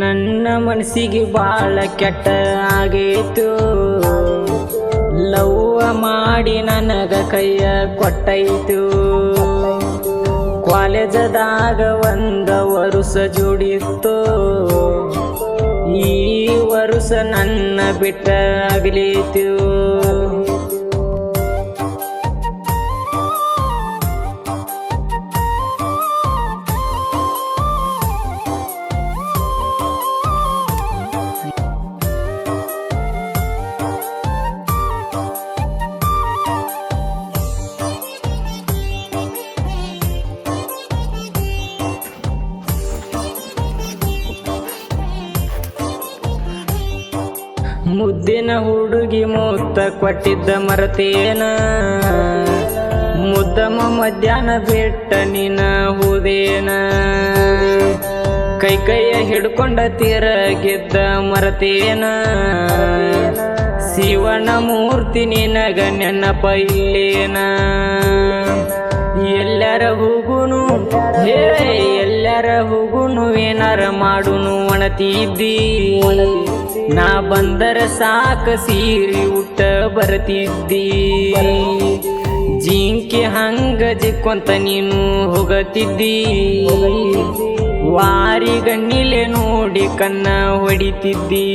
ನನ್ನ ಮನಸ್ಸಿಗೆ ಬಾಳ ಕೆಟ್ಟ ಆಗೈತು, ಲವ್ವ ಮಾಡಿ ನನಗ ಕೈಯ ಕೊಟ್ಟೈತು. ಕಾಲೇಜದಾಗ ಒಂದ ವರುಷ ಜೋಡಿತ್ತು, ಈ ವರುಷ ನನ್ನ ಬಿಟ್ಟ ಆಗಲೈತು. ಮುದ್ದಿನ ಹುಡುಗಿ ಮುತ್ತ ಕೊಟ್ಟಿದ್ದ ಮರತೇನ, ಮುದ್ದಮ್ಮ ಮಧ್ಯಾಹ್ನ ಬಿಟ್ಟ ನೀನ ಹೋದೇನ. ಕೈಯ ಹಿಡ್ಕೊಂಡ ತಿರಗಿದ್ದ ಮರತೇನ, ಶಿವನ ಮೂರ್ತಿ ನಿನಗ ನೆನಪ ಇಲ್ಲೇನ. ಎಲ್ಲರ ಹೋಗುನು ಹೇ ಎಲ್ಲರ ಹೋಗುನು ಏನಾರ ಮಾಡುನು ಅಣತಿದ್ದಿ. ನಾ ಬಂದರ ಸಾಕ ಸೀರಿ ಉಟ್ಟ ಬರ್ತಿದ್ದಿ, ಜಿಂಕಿ ಹಂಗ ಜಿಕ್ಕೊಂತ ನೀನು ಹೋಗತಿದ್ದಿ. ವಾರಿ ಗಣ್ಣಿಲೆ ನೋಡಿ ಕನ್ನ ಹೊಡಿತಿದ್ದಿ.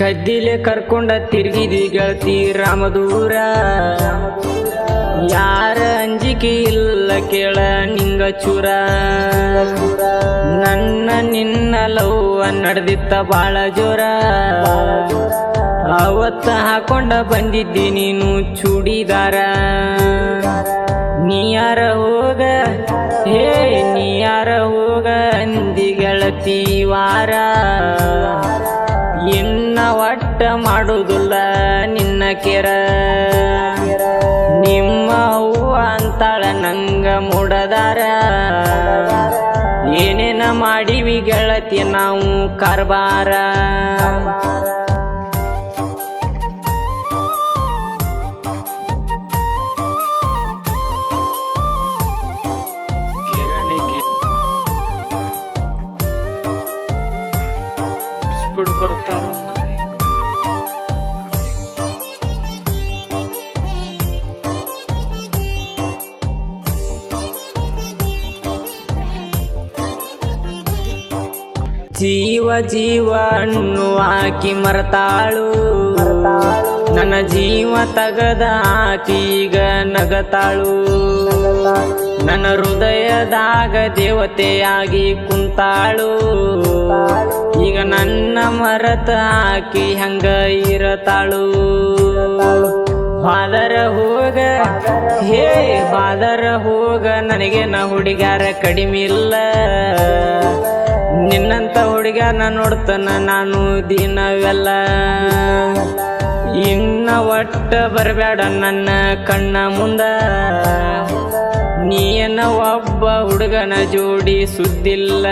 ಕದ್ದಿಲೆ ಕರ್ಕೊಂಡ ತಿರುಗಿದಿ ಗೆಳತಿ ರಾಮದೂರ, ಯಾರ ಅಂಜಿಕೆ ಇಲ್ಲ ಕೇಳ ನಿಂಗ ಚೂರ. ನನ್ನ ನಿನ್ನ ಲವ್ವ ನಡೆದಿತ್ತ ಬಾಳ ಜೋರ, ಅವತ್ತ ಹಾಕೊಂಡ ಬಂದಿದ್ದಿ ನೀನು ಚೂಡಿದಾರ. ನೀಯಾರ ಹೋಗ ಹೇ ನೀಯಾರ ಹೋಗ ಅಂದಿ ಗೆಳತಿ ವಾರ. ಇನ್ನ ಒಟ್ಟ ಮಾಡುವುದಿಲ್ಲ ನಿನ್ನ ಕೆರ, ನಿಮ್ಮ ಅವ್ವ ಅಂತಾಳ ನಂಗ ಮೂಡದಾರ. ಏನೇನ ಮಾಡಿವಿ ಗೆಳತಿ ನಾವು ಕಾರ್ಬಾರ. ಜೀವ ಜೀವ ಅನ್ನುವಾಕಿ ಮರತಾಳು, ನನ್ನ ಜೀವ ತಗದ ಆಕೀಗ ನಗತಾಳು. ನನ್ನ ಹೃದಯದಾಗ ದೇವತೆಯಾಗಿ ಕುಂತಾಳು, ಈಗ ನನ್ನ ಮರತ ಆಕಿ ಹಂಗ ಇರತಾಳು. ಬಾದರ ಹೋಗ ಹೇ ಬಾದರ ಹೋಗ ನನಗೇನ ಹುಡುಗ್ಯಾರ ಕಡಿಮಿಲ್ಲ. ನಿನ್ನಂತ ಹುಡುಗ್ಯಾನ ನೋಡ್ತಾನ ನಾನು ದಿನವೆಲ್ಲ. ಇನ್ನ ಒಟ್ಟ ಬರಬೇಡ ನನ್ನ ಕಣ್ಣ ಮುಂದ, ನೀನ ಒಬ್ಬ ಹುಡುಗನ ಜೋಡಿ ಸುದ್ದಿಲ್ಲ.